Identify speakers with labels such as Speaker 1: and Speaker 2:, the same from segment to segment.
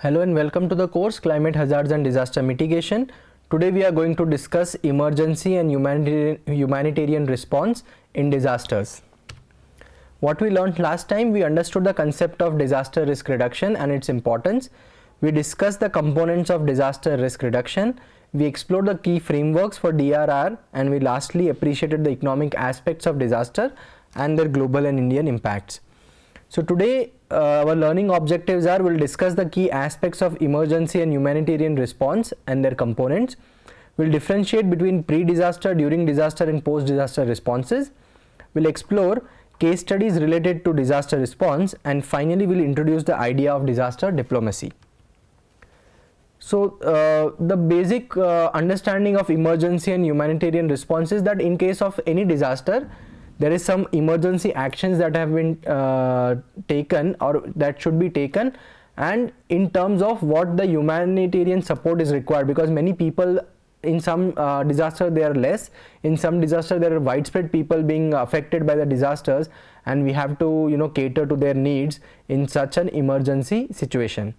Speaker 1: Hello and welcome to the course Climate Hazards and Disaster Mitigation. Today we are going to discuss emergency and humanitarian response in disasters. What we learned last time, we understood the concept of disaster risk reduction and its importance. We discussed the components of disaster risk reduction. We explored the key frameworks for DRR, and we lastly appreciated the economic aspects of disaster and their global and Indian impacts. So today our learning objectives are: we'll discuss the key aspects of emergency and humanitarian response and their components. We'll differentiate between pre-disaster, during disaster and post-disaster responses. We'll explore case studies related to disaster response, and finally we'll introduce the idea of disaster diplomacy. So the basic understanding of emergency and humanitarian response is that in case of any disaster, there is some emergency actions that have been taken or that should be taken, and in terms of what the humanitarian support is required, because many people in some disaster they are less, in some disaster there are widespread people being affected by the disasters, and we have to cater to their needs in such an emergency situation.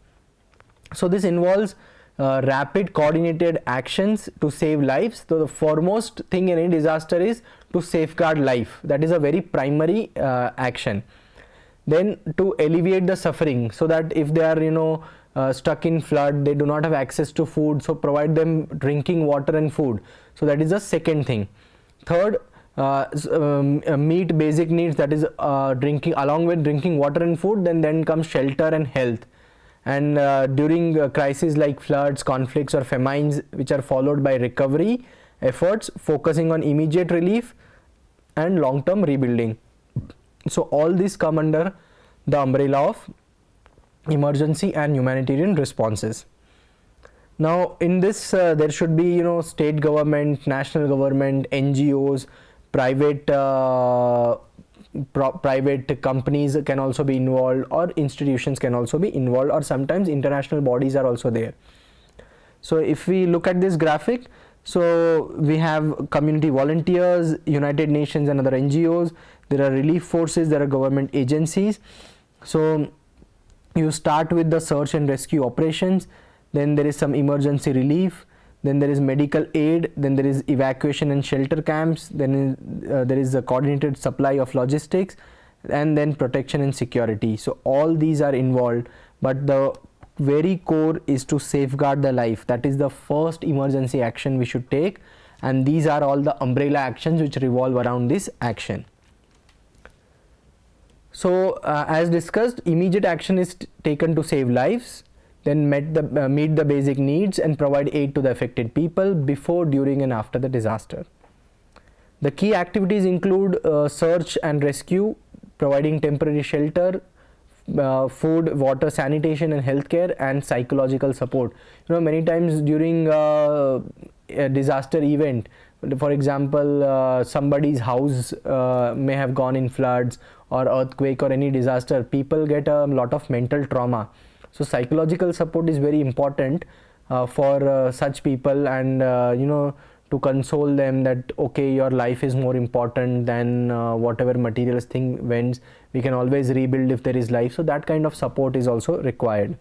Speaker 1: So this involves rapid coordinated actions to save lives. So the foremost thing in any disaster is to safeguard life. That is a very primary action. Then to alleviate the suffering, so that if they are stuck in flood, they do not have access to food, so provide them drinking water and food. So that is the second thing. Third, meet basic needs, that is drinking, along with drinking water and food, then comes shelter and health. And during crises like floods, conflicts or famines, which are followed by recovery efforts focusing on immediate relief and long-term rebuilding. So all these come under the umbrella of emergency and humanitarian responses. Now in this there should be state government, national government, NGOs, private companies can also be involved, or institutions can also be involved, or sometimes international bodies are also there. So if we look at this graphic, so we have community volunteers, United Nations and other NGOs, there are relief forces, there are government agencies. So you start with the search and rescue operations, then there is some emergency relief, then there is medical aid, then there is evacuation and shelter camps, then there is the coordinated supply of logistics, and then protection and security. So all these are involved, but the very core is to safeguard the life. That is the first emergency action we should take, and these are all the umbrella actions which revolve around this action. So as discussed, immediate action is taken to save lives, then meet the basic needs and provide aid to the affected people before, during and after the disaster. The key activities include search and rescue, providing temporary shelter, food, water, sanitation and healthcare, and psychological support. Many times during a disaster event, for example, somebody's house may have gone in floods or earthquake or any disaster, people get a lot of mental trauma. So psychological support is very important for such people, and to console them that okay, your life is more important than whatever materials thing went. We can always rebuild if there is life. So that kind of support is also required.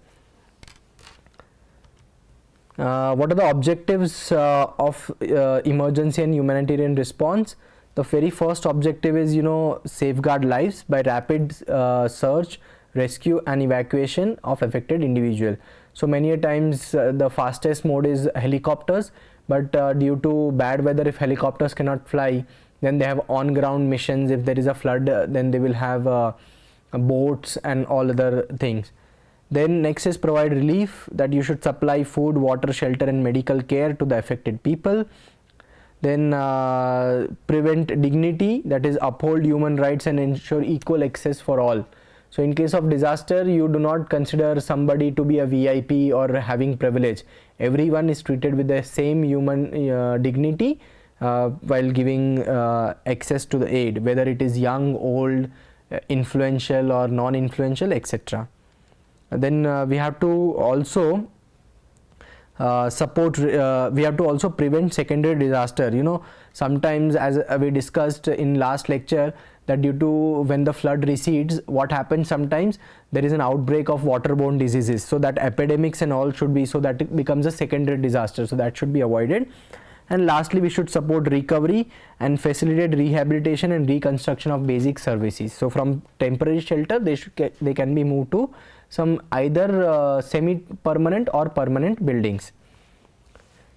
Speaker 1: What are the objectives of emergency and humanitarian response? The very first objective is safeguard lives by rapid search, rescue and evacuation of affected individual. So many a times the fastest mode is helicopters, but due to bad weather, if helicopters cannot fly, then they have on ground missions. If there is a flood, then they will have boats and all other things. Then next is provide relief, that you should supply food, water, shelter and medical care to the affected people. Then prevent dignity, that is uphold human rights and ensure equal access for all. So in case of disaster, you do not consider somebody to be a VIP or having privilege. Everyone is treated with the same human dignity while giving access to the aid, whether it is young, old, influential or non-influential, etc. Then we have to also we have to also prevent secondary disaster. Sometimes, as we discussed in last lecture, that due to when the flood recedes, what happens sometimes, there is an outbreak of waterborne diseases, so that epidemics and all should be, so that it becomes a secondary disaster, so that should be avoided. And lastly, we should support recovery and facilitate rehabilitation and reconstruction of basic services. So from temporary shelter, they can be moved to some either semi-permanent or permanent buildings.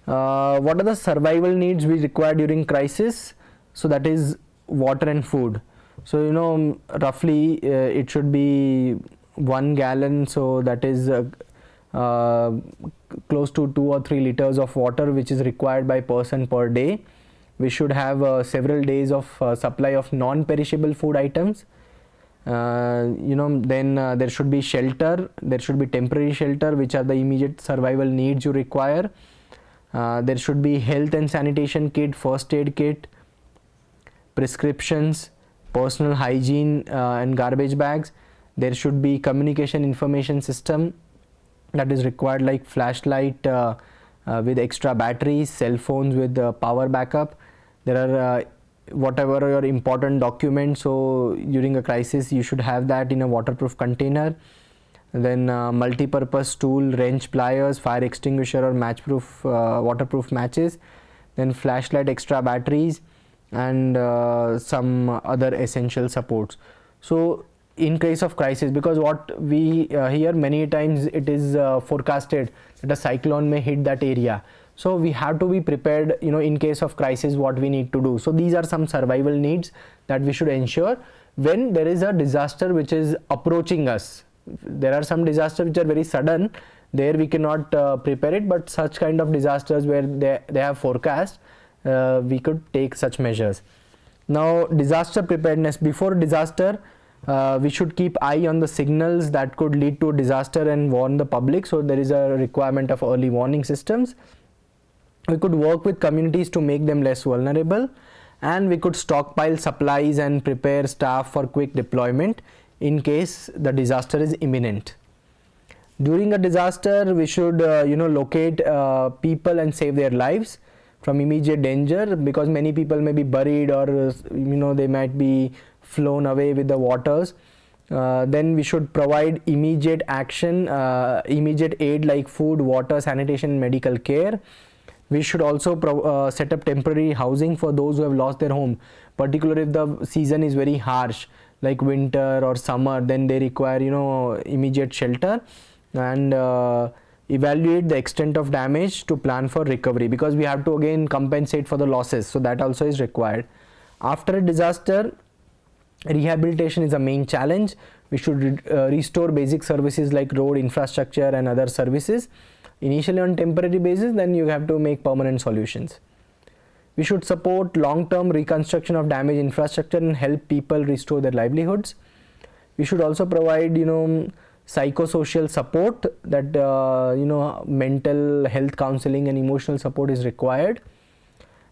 Speaker 1: What are the survival needs we require during crisis? So that is water and food. So roughly it should be 1 gallon, so that is close to 2 or 3 liters of water which is required by person per day. We should have several days of supply of non-perishable food items. Then there should be shelter, there should be temporary shelter, which are the immediate survival needs you require. There should be health and sanitation kit, first aid kit, prescriptions, personal hygiene and garbage bags. There should be communication information system that is required, like flashlight with extra batteries, cell phones with power backup. There are whatever your important documents, so during a crisis you should have that in a waterproof container. Then multi-purpose tool, wrench, pliers, fire extinguisher or matchproof waterproof matches, then flashlight, extra batteries, and some other essential supports. So in case of crisis, because what we hear many times, it is forecasted that a cyclone may hit that area, so we have to be prepared, in case of crisis what we need to do. So these are some survival needs that we should ensure when there is a disaster which is approaching us. There are some disasters which are very sudden, there we cannot prepare it, but such kind of disasters where they have forecast, we could take such measures. Now, disaster preparedness. Before disaster, we should keep eye on the signals that could lead to a disaster and warn the public, so there is a requirement of early warning systems. We could work with communities to make them less vulnerable, and we could stockpile supplies and prepare staff for quick deployment in case the disaster is imminent. During a disaster, we should locate people and save their lives from immediate danger, because many people may be buried or they might be flown away with the waters. Then we should provide immediate action, immediate aid like food, water, sanitation, medical care. We should also set up temporary housing for those who have lost their home, particularly if the season is very harsh like winter or summer, then they require immediate shelter. And evaluate the extent of damage to plan for recovery, because we have to again compensate for the losses, so that also is required. After a disaster, rehabilitation is a main challenge. We should restore basic services like road infrastructure and other services initially on temporary basis, then you have to make permanent solutions. We should support long-term reconstruction of damaged infrastructure and help people restore their livelihoods. We should also provide psychosocial support, that mental health counseling and emotional support is required.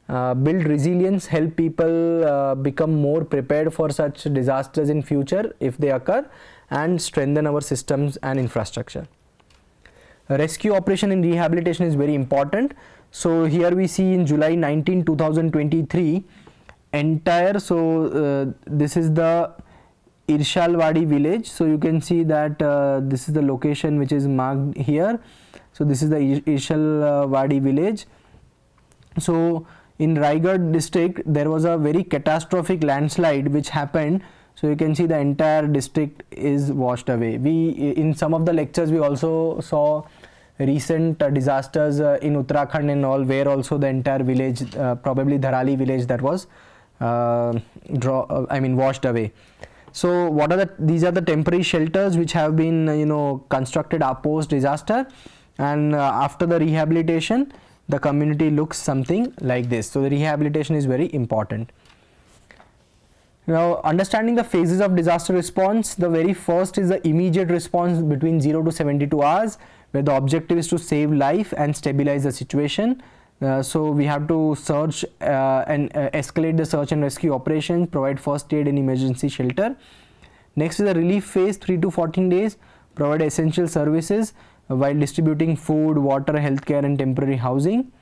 Speaker 1: Build resilience, help people become more prepared for such disasters in future if they occur, and strengthen our systems and infrastructure. Rescue operation in rehabilitation is very important. So here we see in July 19, 2023, entire, this is the Irshalwadi village. So you can see that this is the location which is marked here. So this is the Irshalwadi village. So in Raigad district, there was a very catastrophic landslide which happened. So you can see the entire district is washed away. In some of the lectures, we also saw recent disasters in Uttarakhand and all, where also the entire village, probably Dharali village, that was washed away. So these are the temporary shelters which have been constructed post disaster, and after the rehabilitation, the community looks something like this. So the rehabilitation is very important. Now, understanding the phases of disaster response, the very first is the immediate response between 0 to 72 hours, where the objective is to save life and stabilize the situation. So we have to search and escalate the search and rescue operations, provide first aid and emergency shelter. Next is the relief phase, 3 to 14 days, provide essential services while distributing food, water, healthcare and temporary housing.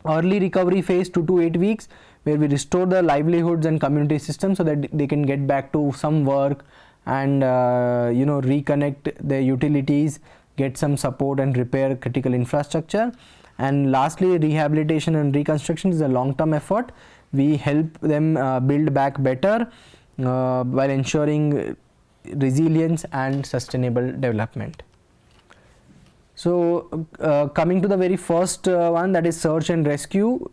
Speaker 1: Early recovery phase, 2 to 8 weeks, where we restore the livelihoods and community systems so that they can get back to some work and reconnect their utilities, get some support and repair critical infrastructure. And lastly, rehabilitation and reconstruction is a long-term effort. We help them build back better while ensuring resilience and sustainable development. So coming to the very first one, that is search and rescue.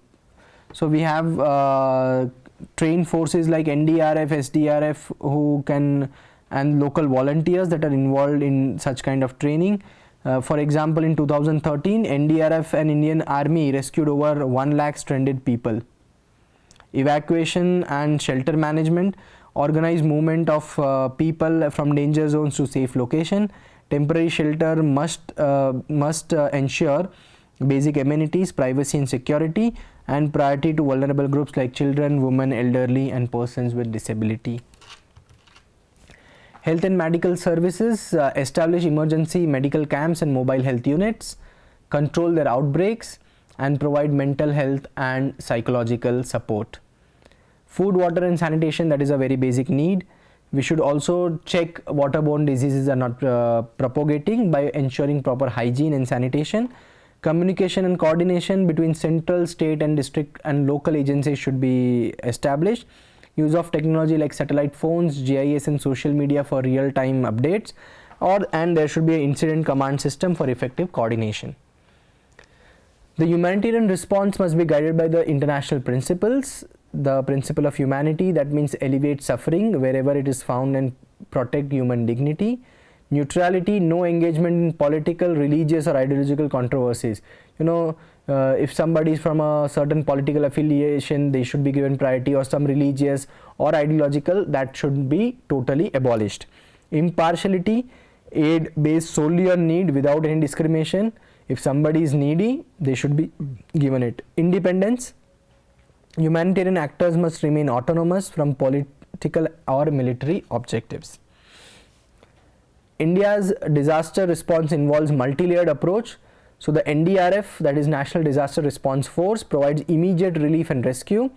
Speaker 1: So we have trained forces like NDRF, SDRF who can, and local volunteers that are involved in such kind of training. For example, in 2013, NDRF and Indian Army rescued over 1 lakh stranded people. Evacuation and shelter management, organized movement of people from danger zones to safe location. Temporary shelter must ensure basic amenities, privacy and security, and priority to vulnerable groups like children, women, elderly and persons with disability. Health and medical services, establish emergency medical camps and mobile health units, control their outbreaks and provide mental health and psychological support. Food, water and sanitation, that is a very basic need. We should also check waterborne diseases are not propagating by ensuring proper hygiene and sanitation. Communication and coordination between central, state and district and local agencies should be established. Use of technology like satellite phones, GIS and social media for real-time updates, and there should be an incident command system for effective coordination. The humanitarian response must be guided by the international principles. The principle of humanity, that means alleviate suffering wherever it is found and protect human dignity. Neutrality, no engagement in political, religious or ideological controversies. If somebody is from a certain political affiliation, they should be given priority, or some religious or ideological, that should be totally abolished. Impartiality, aid based solely on need without any discrimination. If somebody is needy, they should be given it. Independence, humanitarian actors must remain autonomous from political or military objectives. India's disaster response involves multi-layered approach. So the NDRF, that is National Disaster Response Force, provides immediate relief and rescue.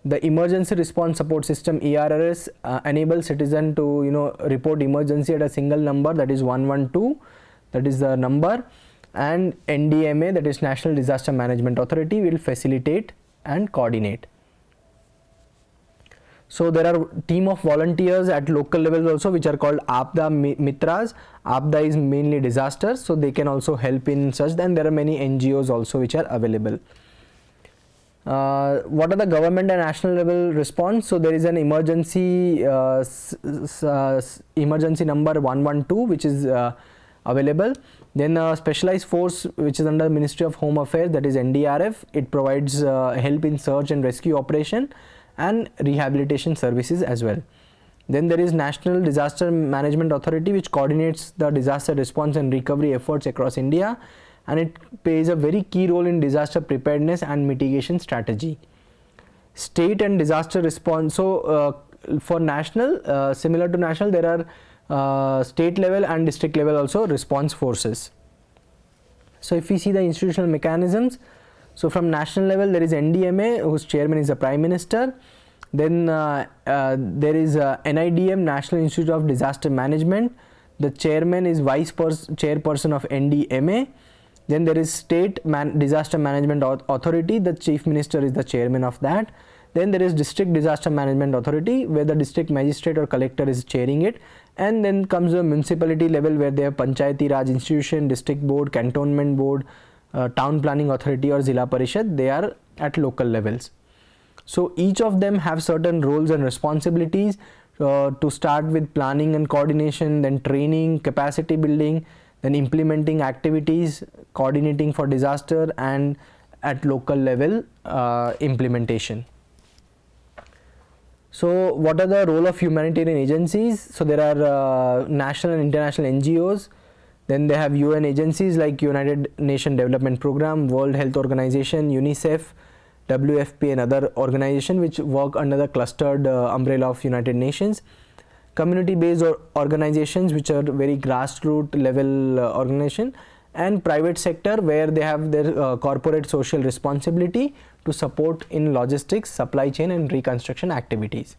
Speaker 1: The Emergency Response Support System ERRS enables citizen to report emergency at a single number, that is 112, that is the number, and NDMA, that is National Disaster Management Authority, will facilitate and coordinate. So there are team of volunteers at local levels also, which are called Aapda Mitras. Aapda is mainly disasters, so they can also help in such. Then there are many NGOs also which are available. What are the government and national level response? So there is an emergency number 112 which is available. Then a specialized force which is under the Ministry of Home Affairs, that is NDRF. It provides help in search and rescue operation and rehabilitation services as well. Then there is National Disaster Management Authority, which coordinates the disaster response and recovery efforts across India, and it plays a very key role in disaster preparedness and mitigation strategy. State and disaster response, so for national, similar to national, there are state level and district level also response forces. So if we see the institutional mechanisms, so from national level there is NDMA, whose chairman is the Prime Minister. Then there is NIDM, National Institute of Disaster Management. The chairman is chairperson of NDMA. Then there is State Disaster Management Authority. The Chief Minister is the chairman of that. Then there is District Disaster Management Authority, where the district magistrate or collector is chairing it. And then comes the municipality level, where they have Panchayati Raj Institution, District Board, Cantonment Board, Town Planning Authority or Zilla Parishad. They are at local levels. So each of them have certain roles and responsibilities, to start with planning and coordination, then training, capacity building, then implementing activities, coordinating for disaster, and at local level implementation. So what are the role of humanitarian agencies? So there are national and international NGOs. Then they have UN agencies like United Nations Development Programme, World Health Organization, UNICEF, WFP and other organizations which work under the clustered umbrella of United Nations. Community based organizations which are very grassroots level organization, and private sector where they have their corporate social responsibility to support in logistics, supply chain and reconstruction activities.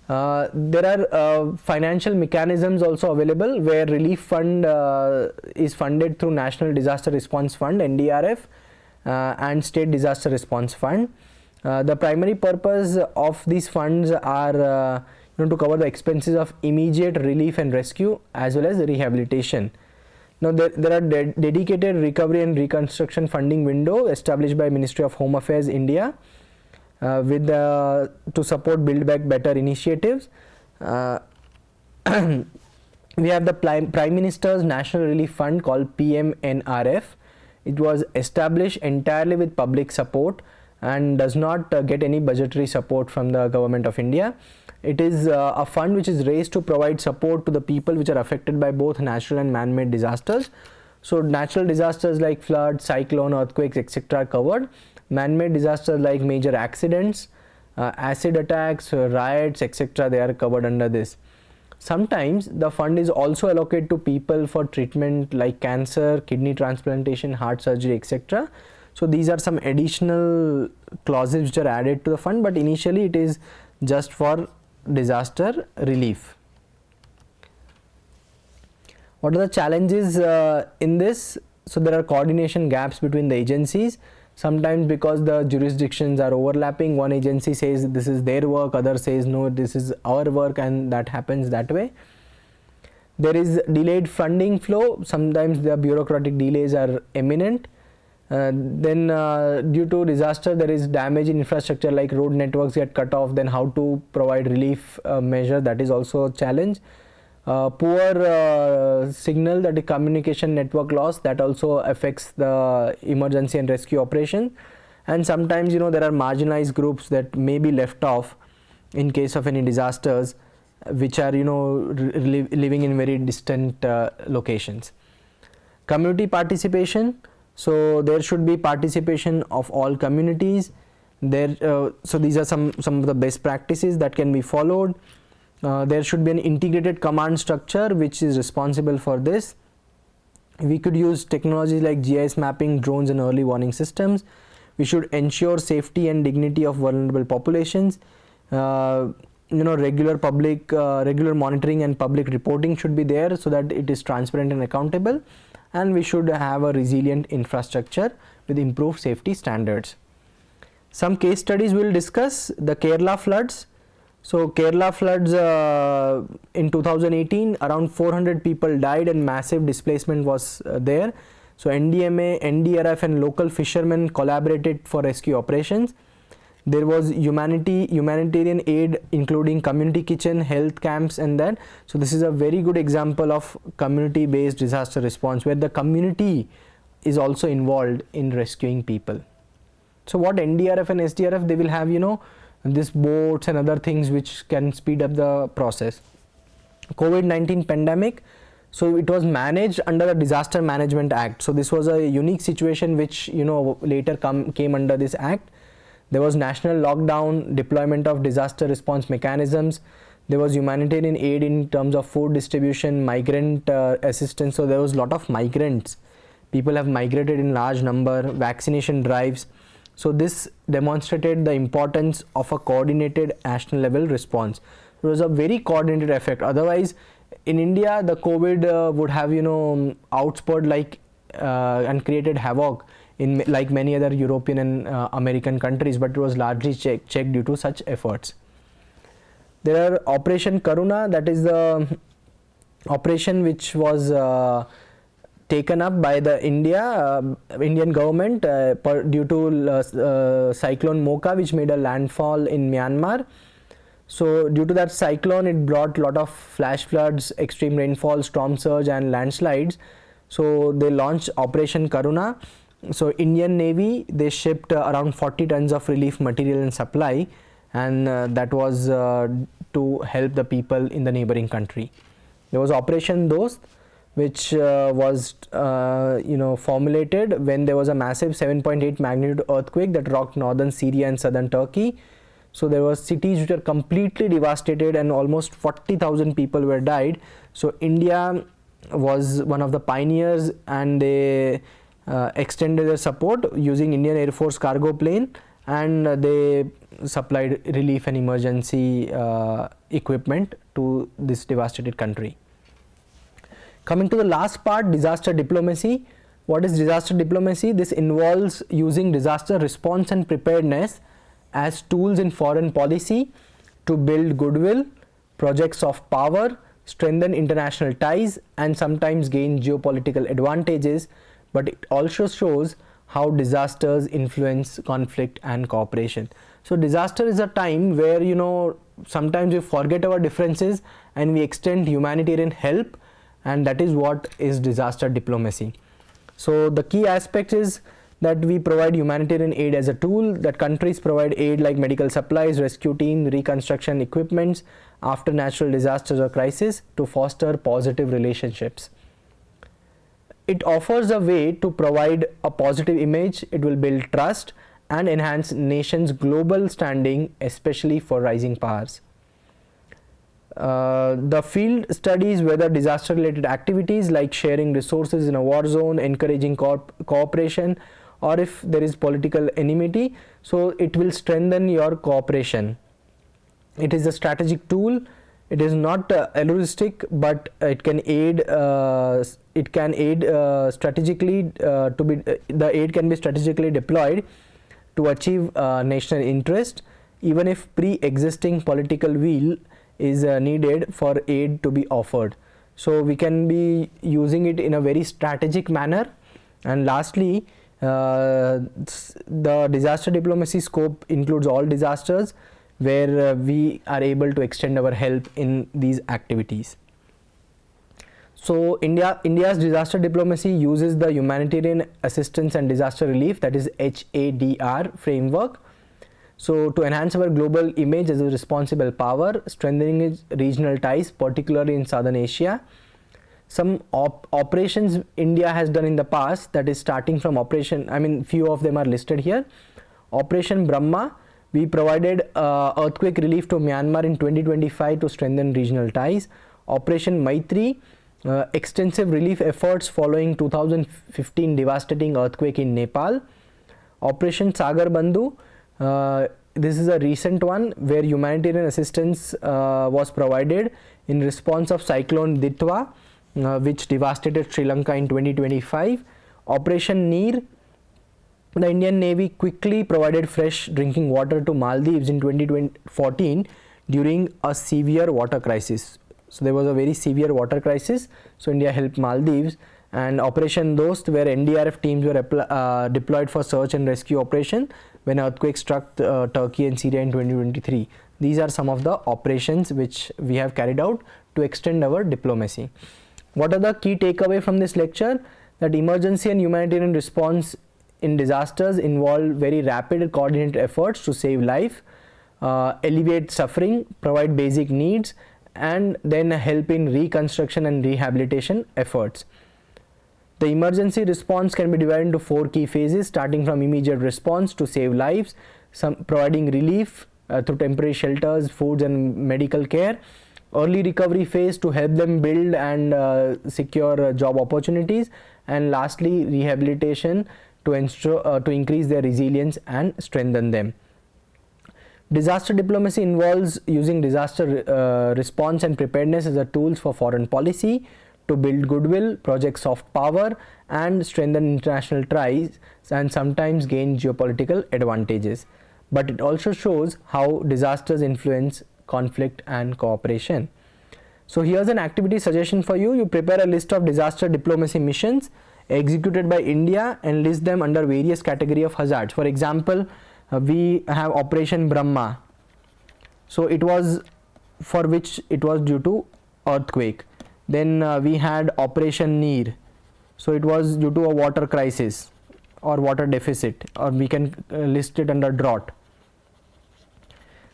Speaker 1: There are financial mechanisms also available where relief fund is funded through National Disaster Response Fund NDRF and State Disaster Response Fund. The primary purpose of these funds are to cover the expenses of immediate relief and rescue as well as rehabilitation. Now there are dedicated recovery and reconstruction funding window established by Ministry of Home Affairs India to support Build Back Better initiatives. We have the Prime Minister's National Relief Fund called PMNRF. It was established entirely with public support and does not get any budgetary support from the Government of India. It is a fund which is raised to provide support to the people which are affected by both natural and man-made disasters. So natural disasters like flood, cyclone, earthquakes, etc. are covered. Man-made disasters like major accidents, acid attacks, riots, etc. they are covered under this. Sometimes the fund is also allocated to people for treatment like cancer, kidney transplantation, heart surgery, etc. So these are some additional clauses which are added to the fund, but initially it is just for disaster relief. What are the challenges in this? So there are coordination gaps between the agencies. Sometimes because the jurisdictions are overlapping, one agency says this is their work, other says no, this is our work, and that happens that way. There is delayed funding flow. Sometimes the bureaucratic delays are imminent. Then due to disaster there is damage in infrastructure like road networks get cut off, then how to provide relief measure, that is also a challenge. Poor signal, that is communication network loss, that also affects the emergency and rescue operation. And sometimes there are marginalized groups that may be left off in case of any disasters which are living in very distant locations. Community participation. So there should be participation of all communities there. So these are some of the best practices that can be followed. There should be an integrated command structure which is responsible for this. We could use technologies like GIS mapping, drones and early warning systems. We should ensure safety and dignity of vulnerable populations. Regular monitoring and public reporting should be there so that it is transparent and accountable. And we should have a resilient infrastructure with improved safety standards. Some case studies we will discuss. The Kerala floods. So Kerala floods in 2018, around 400 people died and massive displacement was there. So NDMA, NDRF and local fishermen collaborated for rescue operations. There was humanitarian aid including community kitchen, health camps and that. So this is a very good example of community based disaster response where the community is also involved in rescuing people. So what NDRF and SDRF, they will have these boats and other things which can speed up the process. COVID-19 pandemic, so it was managed under the Disaster Management Act. So this was a unique situation which later came under this act. There was national lockdown, deployment of disaster response mechanisms. There was humanitarian aid in terms of food distribution, migrant assistance. So there was a lot of migrants. People have migrated in large number, vaccination drives. So this demonstrated the importance of a coordinated national level response. It was a very coordinated effect. Otherwise, in India, the COVID would have outspurred and created havoc in like many other European and American countries, but it was largely checked due to such efforts. There are Operation Karuna, that is the operation which was taken up by the Indian government due to cyclone Mocha, which made a landfall in Myanmar. So due to that cyclone, it brought a lot of flash floods, extreme rainfall, storm surge and landslides. So they launched Operation Karuna. So Indian Navy, they shipped around 40 tons of relief material and supply, and that was to help the people in the neighboring country. There was Operation Dost, which was formulated when there was a massive 7.8 magnitude earthquake that rocked northern Syria and southern Turkey. So there were cities which were completely devastated and almost 40,000 people were died. So India was one of the pioneers, and they extended their support using Indian Air Force cargo plane, and they supplied relief and emergency equipment to this devastated country. Coming to the last part, disaster diplomacy. What is disaster diplomacy? This involves using disaster response and preparedness as tools in foreign policy to build goodwill, project soft power, strengthen international ties, and sometimes gain geopolitical advantages. But it also shows how disasters influence conflict and cooperation. So disaster is a time where, you know, sometimes we forget our differences and we extend humanitarian help, and that is what is disaster diplomacy. So the key aspect is that we provide humanitarian aid as a tool, that countries provide aid like medical supplies, rescue team, reconstruction equipments after natural disasters or crisis to foster positive relationships. It offers a way to provide a positive image. It will build trust and enhance nations' global standing, especially for rising powers. The field studies whether disaster related activities like sharing resources in a war zone, encouraging cooperation, or if there is political enmity, so it will strengthen your cooperation. It is a strategic tool. It is not altruistic, but it can aid. Strategically the aid can be strategically deployed to achieve national interest, even if pre-existing political will is needed for aid to be offered. So we can be using it in a very strategic manner. And lastly, the disaster diplomacy scope includes all disasters where we are able to extend our help in these activities. So India's disaster diplomacy uses the Humanitarian Assistance and Disaster Relief, that is HADR framework. So to enhance our global image as a responsible power, strengthening its regional ties, particularly in Southern Asia. Some operations India has done in the past, that is starting from few of them are listed here. Operation Brahma, we provided earthquake relief to Myanmar in 2025 to strengthen regional ties. Operation Maitri, extensive relief efforts following 2015 devastating earthquake in Nepal. Operation Sagar Bandhu, this is a recent one where humanitarian assistance was provided in response of cyclone Ditwa, which devastated Sri Lanka in 2025. Operation Neer, the Indian Navy quickly provided fresh drinking water to Maldives in 2014 during a severe water crisis. So there was a very severe water crisis, so India helped Maldives. And Operation Dost, where NDRF teams were deployed for search and rescue operation when earthquake struck Turkey and Syria in 2023. These are some of the operations which we have carried out to extend our diplomacy. What are the key takeaway from this lecture? That emergency and humanitarian response in disasters involve very rapid and coordinated efforts to save life, alleviate suffering, provide basic needs, and then help in reconstruction and rehabilitation efforts. The emergency response can be divided into 4 key phases, starting from immediate response to save lives, providing relief through temporary shelters, foods and medical care, early recovery phase to help them build and secure job opportunities, and lastly rehabilitation to increase their resilience and strengthen them. Disaster diplomacy involves using disaster response and preparedness as a tools for foreign policy to build goodwill, project soft power, and strengthen international ties, and sometimes gain geopolitical advantages. But it also shows how disasters influence conflict and cooperation. So here's an activity suggestion for you. You prepare a list of disaster diplomacy missions executed by India and list them under various category of hazards. For example, we have Operation Brahma. So it was for which it was due to earthquake. Then we had Operation Neer. So it was due to a water crisis or water deficit, or we can list it under drought.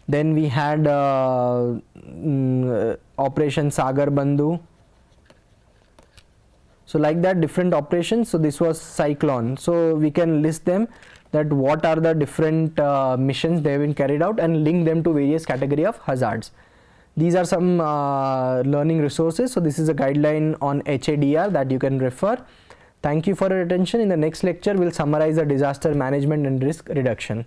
Speaker 1: Then we had Operation Sagar Bandhu. So like that, different operations. So this was cyclone. So we can list them, that what are the different missions they have been carried out, and link them to various category of hazards. These are some learning resources. So this is a guideline on HADR that you can refer. Thank you for your attention. In the next lecture, we'll summarize the disaster management and risk reduction.